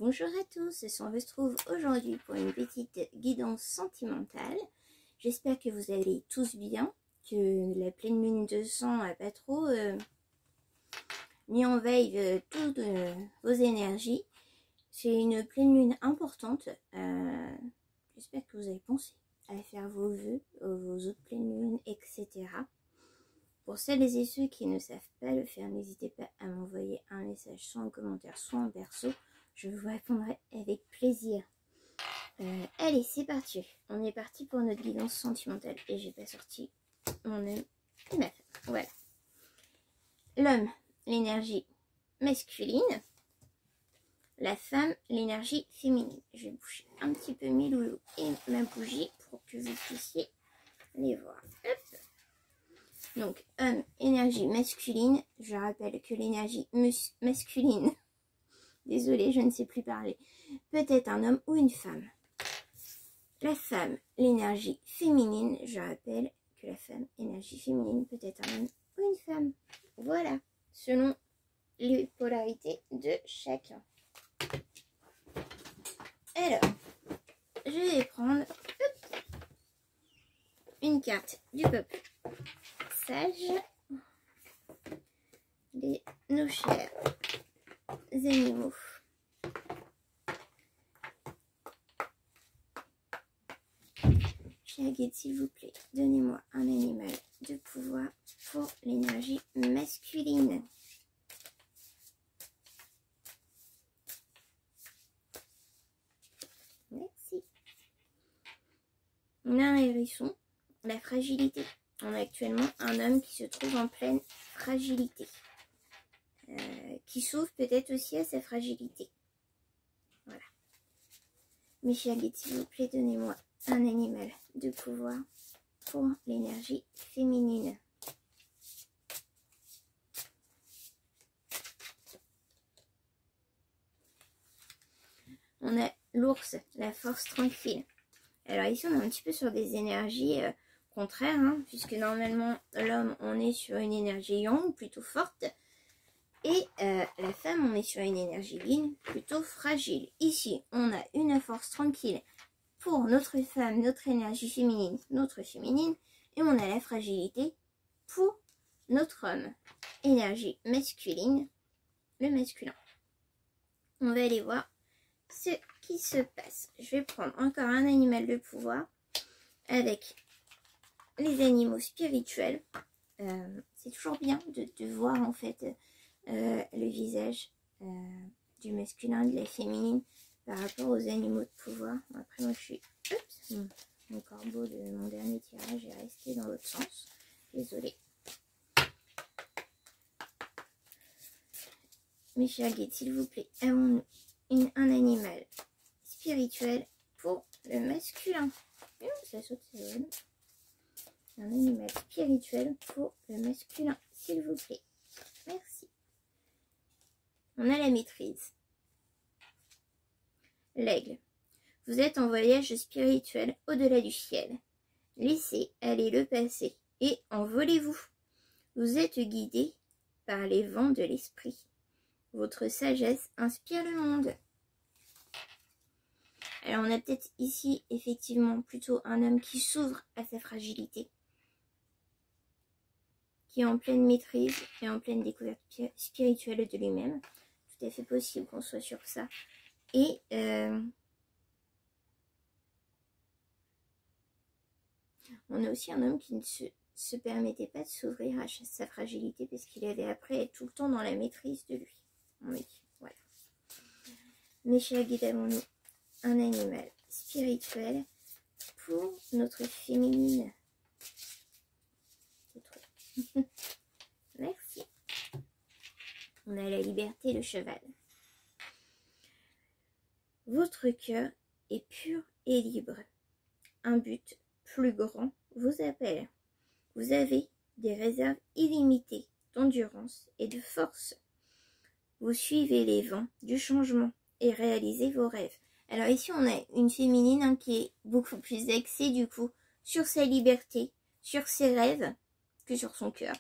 Bonjour à tous, on se retrouve aujourd'hui pour une petite guidance sentimentale. J'espère que vous allez tous bien, que la pleine lune de sang n'a pas trop mis en veille toutes vos énergies. C'est une pleine lune importante. J'espère que vous avez pensé à faire vos vœux, vos autres pleines lunes, etc. Pour celles et ceux qui ne savent pas le faire, n'hésitez pas à m'envoyer un message soit en commentaire, soit en perso. Je vous répondrai avec plaisir. Allez, c'est parti. On est parti pour notre guidance sentimentale. Et j'ai pas sorti mon homme et ma femme. Voilà. L'homme, l'énergie masculine. La femme, l'énergie féminine. Je vais bouger un petit peu mes loulous et ma bougie pour que vous puissiez les voir. Hop. Donc, homme, énergie masculine. Je rappelle que l'énergie masculine, désolée, je ne sais plus parler, peut être un homme ou une femme. La femme, l'énergie féminine. Je rappelle que la femme, énergie féminine, peut être un homme ou une femme. Voilà, selon les polarités de chacun. Alors, je vais prendre une carte du peuple sage, nos chers animaux. Cher guide, s'il vous plaît, donnez-moi un animal de pouvoir pour l'énergie masculine. Merci. On a un hérisson, la fragilité. On a actuellement un homme qui se trouve en pleine fragilité. Qui s'ouvre peut-être aussi à sa fragilité. Voilà. Mes chers guides, s'il vous plaît, donnez-moi un animal de pouvoir pour l'énergie féminine. On a l'ours, la force tranquille. Alors ici, on est un petit peu sur des énergies contraires, hein, puisque normalement, l'homme, on est sur une énergie yang, plutôt forte. Et la femme, on est sur une énergie yin, plutôt fragile. Ici, on a une force tranquille pour notre femme, notre énergie féminine, notre féminine. Et on a la fragilité pour notre homme. Énergie masculine, le masculin. On va aller voir ce qui se passe. Je vais prendre encore un animal de pouvoir avec les animaux spirituels. C'est toujours bien de voir en fait le visage du masculin, de la féminine par rapport aux animaux de pouvoir. Après moi je suis... Oups, mon corbeau de mon dernier tirage est resté dans l'autre sens. Désolée. Mes chers guides, s'il vous plaît, avons-nous un animal spirituel pour le masculin? Ça saute, c'est bon. Un animal spirituel pour le masculin, s'il vous plaît. Merci. On a la maîtrise. L'aigle. Vous êtes en voyage spirituel au-delà du ciel. Laissez aller le passé et envolez-vous. Vous êtes guidé par les vents de l'esprit. Votre sagesse inspire le monde. Alors on a peut-être ici effectivement plutôt un homme qui s'ouvre à sa fragilité, qui est en pleine maîtrise et en pleine découverte spirituelle de lui-même. Tout à fait possible qu'on soit sur ça. Et on a aussi un homme qui ne se permettait pas de s'ouvrir à sa fragilité parce qu'il avait appris à être tout le temps dans la maîtrise de lui. Oui, voilà. Mes chers guides, avons-nous un animal spirituel pour notre féminine? C'est trop. Merci. On a la liberté, le cheval. Votre cœur est pur et libre. Un but plus grand vous appelle. Vous avez des réserves illimitées d'endurance et de force. Vous suivez les vents du changement et réalisez vos rêves. Alors ici, on a une féminine hein, qui est beaucoup plus axée du coup sur sa liberté, sur ses rêves, que sur son cœur.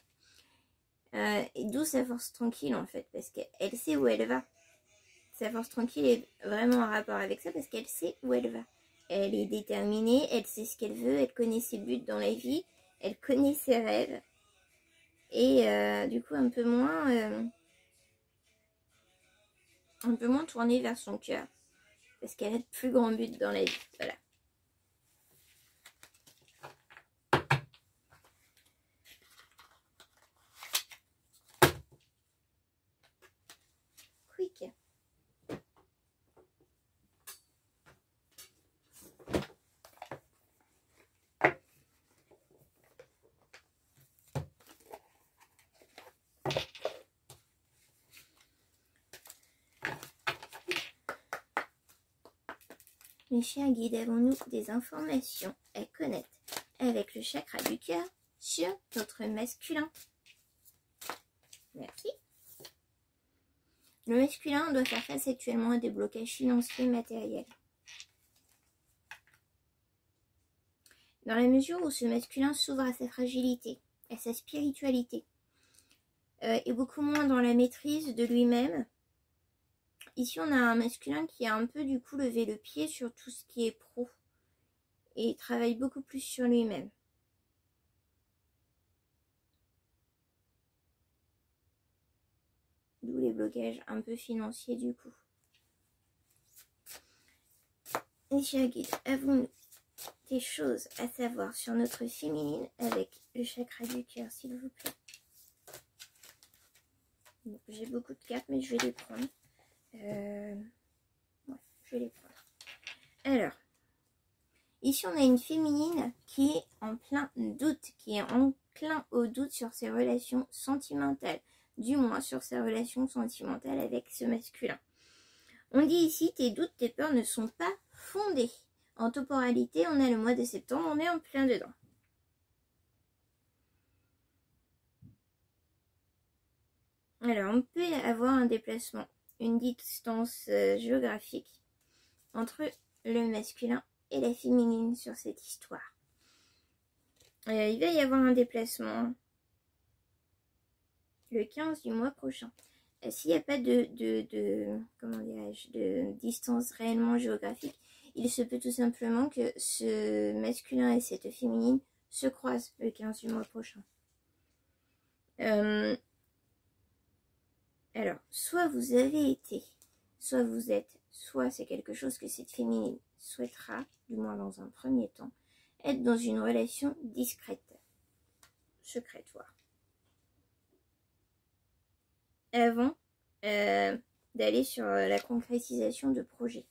Et d'où sa force tranquille en fait, parce qu'elle sait où elle va. sa force tranquille est vraiment en rapport avec ça parce qu'elle sait où elle va. Elle est déterminée, elle sait ce qu'elle veut, elle connaît ses buts dans la vie, elle connaît ses rêves. Et du coup un peu moins tournée vers son cœur. Parce qu'elle a de plus grands buts dans la vie. Voilà. Quick. Mes chers guides, avons-nous des informations à connaître avec le chakra du cœur sur notre masculin? Merci. Le masculin doit faire face actuellement à des blocages financiers et matériels. Dans la mesure où ce masculin s'ouvre à sa fragilité, à sa spiritualité, et beaucoup moins dans la maîtrise de lui-même. Ici, on a un masculin qui a un peu du coup levé le pied sur tout ce qui est pro et travaille beaucoup plus sur lui-même. D'où les blocages un peu financiers du coup. Et chers guides, avons-nous des choses à savoir sur notre féminine avec le chakra du cœur, s'il vous plaît? J'ai beaucoup de cartes, mais je vais les prendre. Ouais, je vais les prendre. Alors, ici on a une féminine qui est en plein doute, qui est enclin au doute sur ses relations sentimentales, du moins sur ses relations sentimentales avec ce masculin. On dit ici, tes doutes, tes peurs ne sont pas fondés. En temporalité, on a le mois de septembre, on est en plein dedans. Alors, on peut avoir un déplacement, une distance géographique entre le masculin et la féminine sur cette histoire. Il va y avoir un déplacement le 15 du mois prochain. S'il n'y a pas de distance réellement géographique, il se peut tout simplement que ce masculin et cette féminine se croisent le 15 du mois prochain. Alors, soit vous avez été, soit vous êtes, soit c'est quelque chose que cette féminine souhaitera, du moins dans un premier temps, être dans une relation discrète, secrétoire. Avant d'aller sur la concrétisation de projets.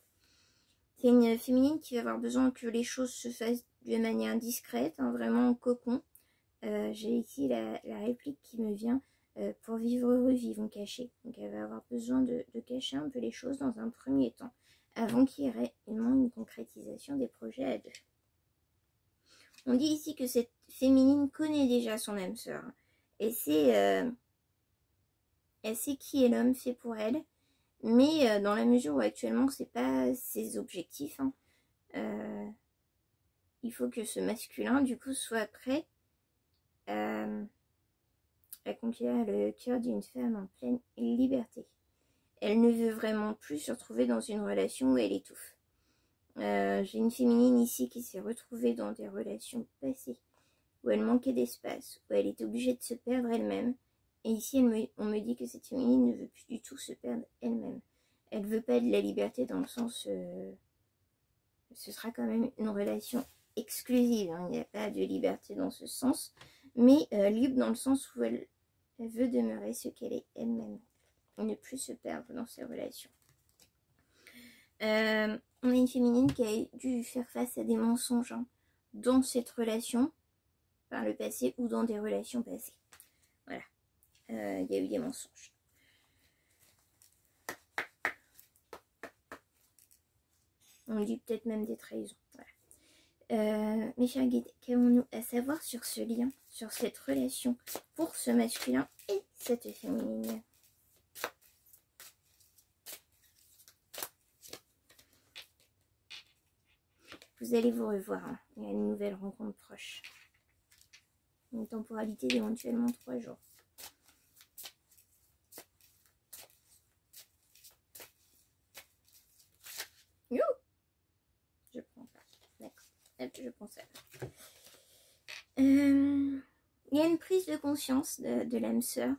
C'est une féminine qui va avoir besoin que les choses se fassent de manière discrète, hein, vraiment en cocon. J'ai ici la réplique qui me vient. Pour vivre heureux, vivons cachés. Donc elle va avoir besoin de cacher un peu les choses dans un premier temps, avant qu'il y ait réellement une concrétisation des projets à deux. On dit ici que cette féminine connaît déjà son âme sœur. Et elle sait qui est l'homme fait pour elle. Mais dans la mesure où actuellement c'est pas ses objectifs, hein, il faut que ce masculin du coup soit prêt à conquérir le cœur d'une femme en pleine liberté. Elle ne veut vraiment plus se retrouver dans une relation où elle étouffe. J'ai une féminine ici qui s'est retrouvée dans des relations passées où elle manquait d'espace, où elle était obligée de se perdre elle-même. Et ici, on me dit que cette féminine ne veut plus du tout se perdre elle-même. Elle ne veut pas de la liberté dans le sens... ce sera quand même une relation exclusive. Hein. Il n'y a pas de liberté dans ce sens. Mais libre dans le sens où elle veut demeurer ce qu'elle est elle-même. Et ne plus se perdre dans ses relations. On a une féminine qui a dû faire face à des mensonges, hein, dans cette relation, par le passé ou dans des relations passées. Voilà. Il y a eu des mensonges. On dit peut-être même des trahisons. Voilà. Mes chers guides, qu'avons-nous à savoir sur ce lien, sur cette relation pour ce masculin et cette féminine? Vous allez vous revoir, hein. Il y a une nouvelle rencontre proche. Une temporalité d'éventuellement 3 jours. Hop, je prends ça. Il y a une prise de conscience de l'âme sœur.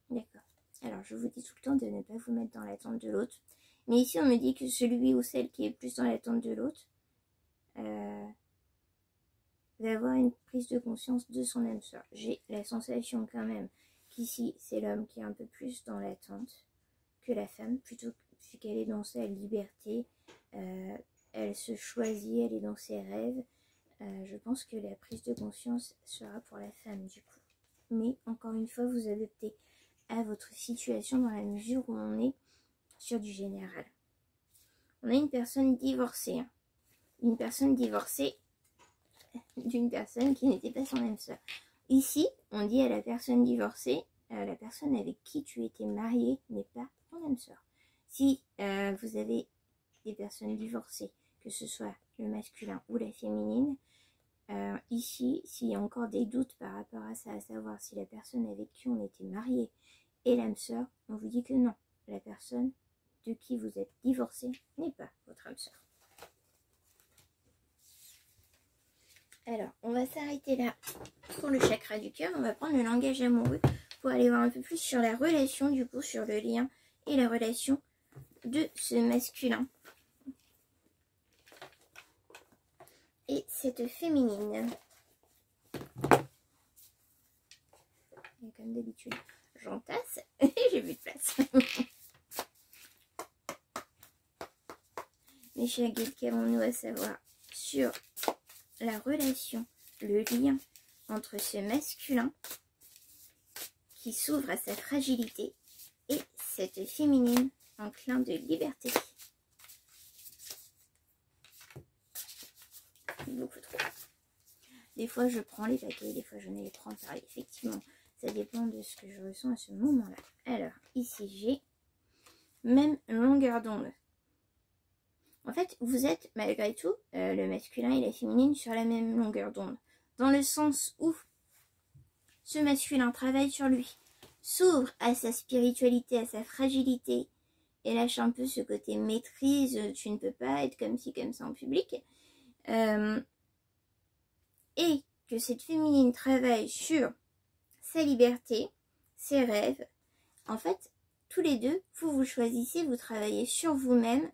D'accord. Alors, je vous dis tout le temps de ne pas vous mettre dans l'attente de l'autre. Mais ici, on me dit que celui ou celle qui est plus dans l'attente de l'autre va avoir une prise de conscience de son âme sœur. J'ai la sensation quand même qu'ici, c'est l'homme qui est un peu plus dans l'attente que la femme, plutôt qu'elle est dans sa liberté. Elle se choisit, elle est dans ses rêves. Je pense que la prise de conscience sera pour la femme du coup. Mais encore une fois, vous adaptez à votre situation dans la mesure où on est sur du général. On a une personne divorcée. Une personne divorcée d'une personne qui n'était pas son âme sœur. Ici, on dit à la personne divorcée, la personne avec qui tu étais marié n'est pas ton âme sœur. Si vous avez des personnes divorcées, que ce soit le masculin ou la féminine, ici, s'il y a encore des doutes par rapport à ça, à savoir si la personne avec qui on était marié est l'âme sœur, on vous dit que non, la personne de qui vous êtes divorcé n'est pas votre âme sœur. Alors, on va s'arrêter là pour le chakra du cœur. On va prendre le langage amoureux pour aller voir un peu plus sur la relation, du coup, sur le lien et la relation de ce masculin et cette féminine. Et comme d'habitude, j'entasse et j'ai plus de place. Mes chers guides, qu'avons-nous à savoir sur la relation, le lien entre ce masculin qui s'ouvre à sa fragilité et cette féminine enclin de liberté? Beaucoup trop. Des fois je prends les paquets, des fois je ne les prends pas. Effectivement, ça dépend de ce que je ressens à ce moment-là. Alors, ici j'ai même longueur d'onde. En fait, vous êtes malgré tout, le masculin et la féminine, sur la même longueur d'onde. Dans le sens où ce masculin travaille sur lui, s'ouvre à sa spiritualité, à sa fragilité, et lâche un peu ce côté maîtrise, tu ne peux pas être comme ci, comme ça en public. Et que cette féminine travaille sur sa liberté, ses rêves. En fait, tous les deux, vous choisissez, vous travaillez sur vous-même.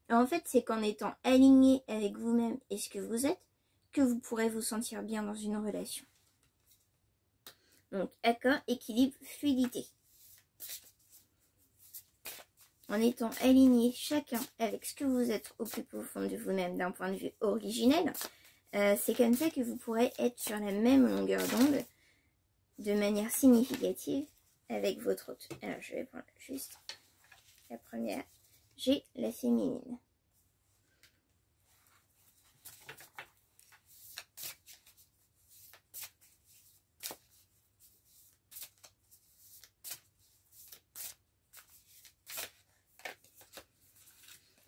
En fait, c'est qu'en étant aligné avec vous-même et ce que vous êtes, que vous pourrez vous sentir bien dans une relation. Donc, accord, équilibre, fluidité. En étant aligné chacun avec ce que vous êtes au plus profond de vous-même d'un point de vue originel, c'est comme ça que vous pourrez être sur la même longueur d'onde de manière significative avec votre hôte. Alors, je vais prendre juste la première. J'ai la féminine.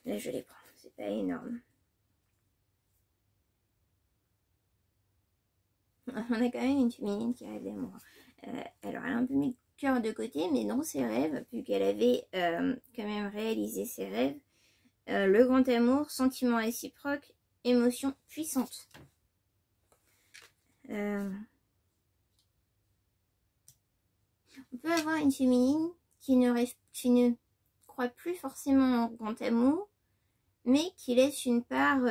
Là, je les prends. C'est pas énorme. On a quand même une féminine qui rêve d'amour. Alors, elle a un peu mis le cœur de côté, mais dans ses rêves, vu qu'elle avait quand même réalisé ses rêves, le grand amour, sentiment réciproque, émotion puissante. On peut avoir une féminine qui ne croit plus forcément au grand amour, mais qui laisse une part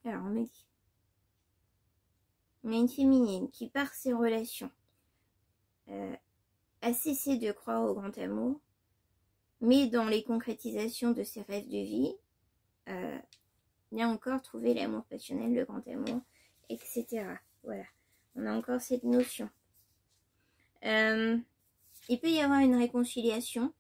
alors on me dit, on a une féminine qui par ses relations a cessé de croire au grand amour, mais dans les concrétisations de ses rêves de vie, il a encore trouvé l'amour passionnel, le grand amour, etc. Voilà, on a encore cette notion. Il peut y avoir une réconciliation.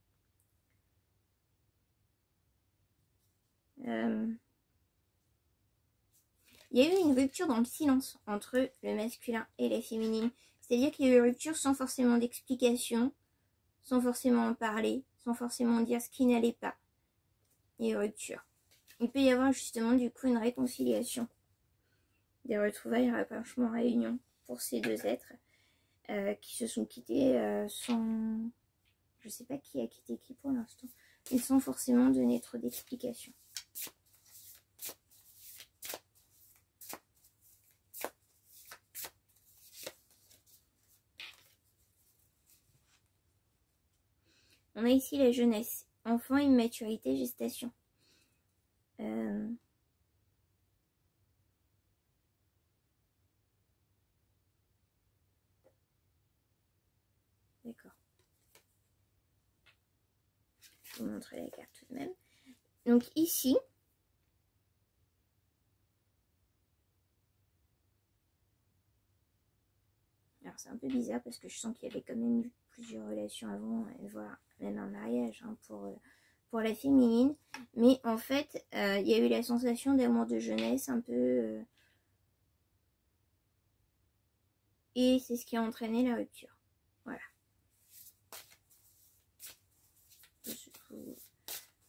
Il y a eu une rupture dans le silence entre le masculin et la féminine. C'est-à-dire qu'il y a eu une rupture sans forcément d'explication, sans forcément en parler, sans forcément dire ce qui n'allait pas. Il y a eu rupture. Il peut y avoir justement du coup une réconciliation. Des retrouvailles, rapprochements, réunions pour ces deux êtres qui se sont quittés sans... Je sais pas qui a quitté qui pour l'instant. et sans forcément donner trop d'explications. On a ici la jeunesse, enfant, immaturité, gestation. D'accord. Je vais vous montrer la carte tout de même. Donc ici, alors c'est un peu bizarre parce que je sens qu'il y avait quand même eu plusieurs relations avant, et voire même un mariage hein, pour la féminine. Mais en fait, il y a eu la sensation d'amour de jeunesse un peu... et c'est ce qui a entraîné la rupture. Voilà.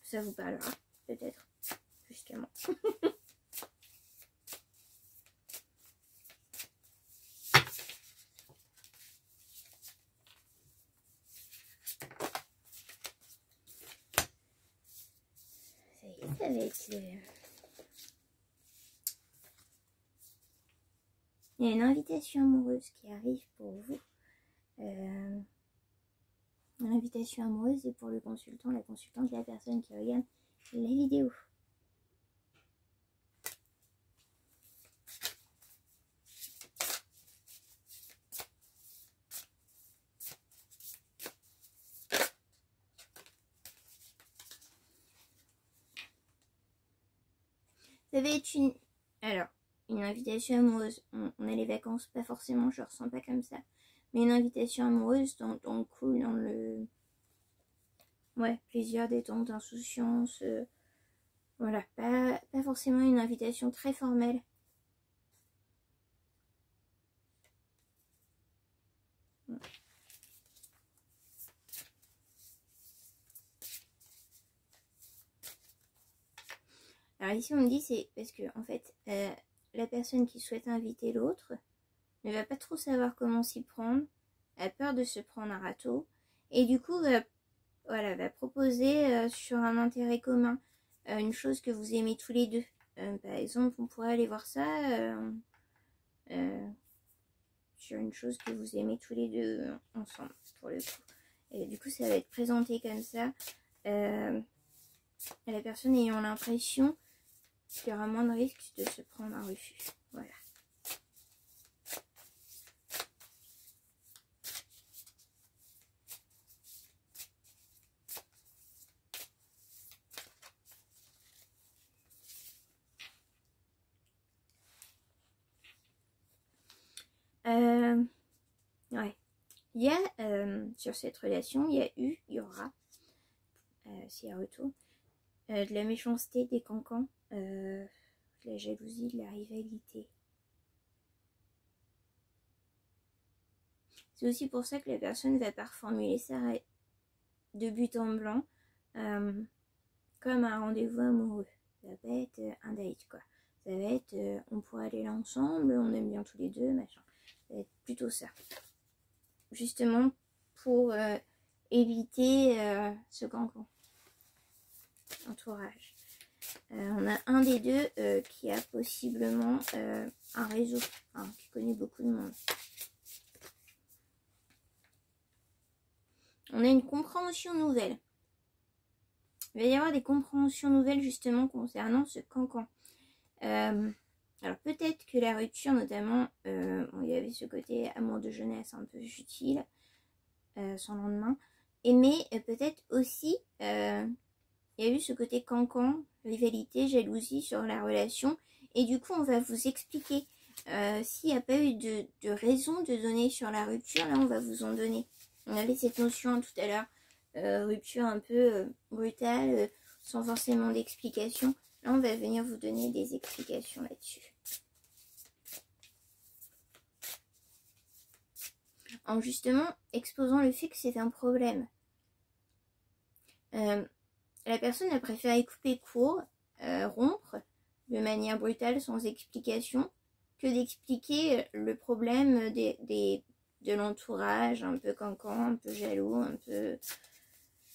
Ça vous parlera peut-être jusqu'à moi. Ça va être... Il y a une invitation amoureuse qui arrive pour vous. Une invitation amoureuse et pour le consultant, la consultante, la personne qui regarde la vidéo. Ça va être une... Alors, une invitation amoureuse. On a les vacances, pas forcément, je le ressens pas comme ça. Mais une invitation amoureuse dans le cool, dans le... Ouais, plaisir, détente, insouciance. Voilà, pas forcément une invitation très formelle. Alors ici on me dit c'est parce que en fait la personne qui souhaite inviter l'autre ne va pas trop savoir comment s'y prendre, a peur de se prendre un râteau et du coup va proposer sur un intérêt commun une chose que vous aimez tous les deux. Par exemple on pourrait aller voir ça sur une chose que vous aimez tous les deux ensemble pour le coup. Et du coup ça va être présenté comme ça à la personne ayant l'impression qu'il y aura moins de risques de se prendre un refus. Voilà. Ouais. Il y a sur cette relation, il y aura, s'il y a retour, de la méchanceté, des cancans, de la jalousie, de la rivalité. C'est aussi pour ça que la personne va pas reformuler ça de but en blanc comme un rendez-vous amoureux. Ça va pas être un date quoi. Ça va être on pourrait aller là ensemble, on aime bien tous les deux, machin. Ça va être plutôt ça. Justement pour éviter ce cancan. Entourage. On a un des deux qui a possiblement un réseau, qui connaît beaucoup de monde. On a une compréhension nouvelle. Il va y avoir des compréhensions nouvelles justement concernant ce cancan. Alors peut-être que la rupture notamment, il y avait ce côté amour de jeunesse un peu futile, sans lendemain. Mais peut-être aussi, il y a eu ce côté cancan, rivalité, jalousie sur la relation. Et du coup, on va vous expliquer. S'il n'y a pas eu de raison de donner sur la rupture, là, on va vous en donner. On avait cette notion tout à l'heure, rupture un peu brutale, sans forcément d'explication. Là, on va venir vous donner des explications là-dessus. En justement exposant le fait que c'est un problème. La personne a préféré couper court, rompre de manière brutale sans explication, que d'expliquer le problème de l'entourage, un peu cancan, un peu jaloux, un peu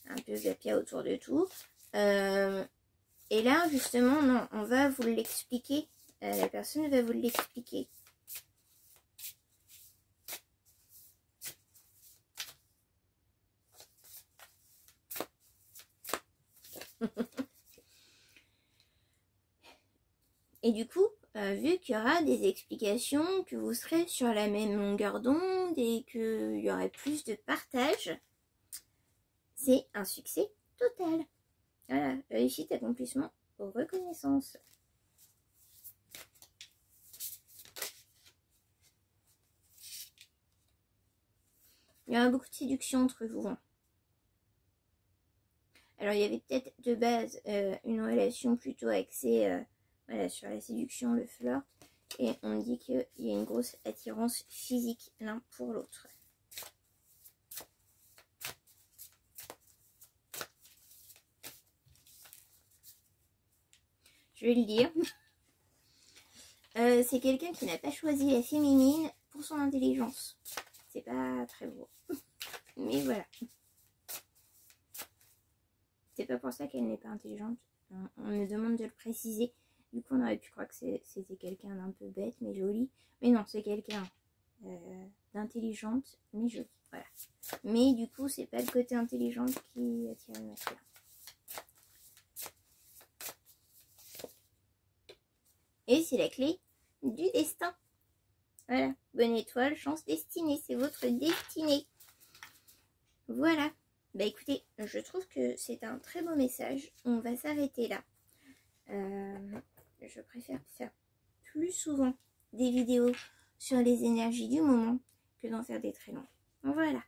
un peu zapia autour de tout. Et là, justement, non, on va vous l'expliquer. La personne va vous l'expliquer. Et du coup, vu qu'il y aura des explications, que vous serez sur la même longueur d'onde et qu'il y aurait plus de partage, c'est un succès total. Voilà, réussite, accomplissement, reconnaissance. Il y aura beaucoup de séduction entre vous. Alors, il y avait peut-être de base une relation plutôt axée voilà, sur la séduction, le flirt. Et on me dit qu'il y a une grosse attirance physique l'un pour l'autre. Je vais le dire. C'est quelqu'un qui n'a pas choisi la féminine pour son intelligence. C'est pas très beau. Mais voilà. C'est pas pour ça qu'elle n'est pas intelligente. On me demande de le préciser. Du coup, on aurait pu croire que c'était quelqu'un d'un peu bête, mais joli. Mais non, c'est quelqu'un d'intelligente, mais jolie. Voilà. Mais du coup, c'est pas le côté intelligent qui attire le masculin. Et c'est la clé du destin. Voilà. Bonne étoile, chance, destinée. C'est votre destinée. Voilà. Bah écoutez, je trouve que c'est un très beau message. On va s'arrêter là. Je préfère faire plus souvent des vidéos sur les énergies du moment que d'en faire des très longs. Voilà.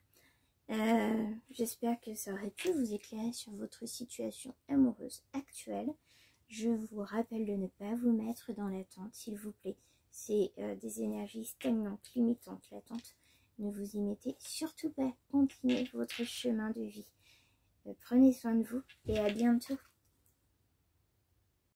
J'espère que ça aurait pu vous éclairer sur votre situation amoureuse actuelle. Je vous rappelle de ne pas vous mettre dans l'attente, s'il vous plaît. C'est des énergies stagnantes, limitantes, latentes. Ne vous y mettez surtout pas. Continuez votre chemin de vie. Prenez soin de vous et à bientôt.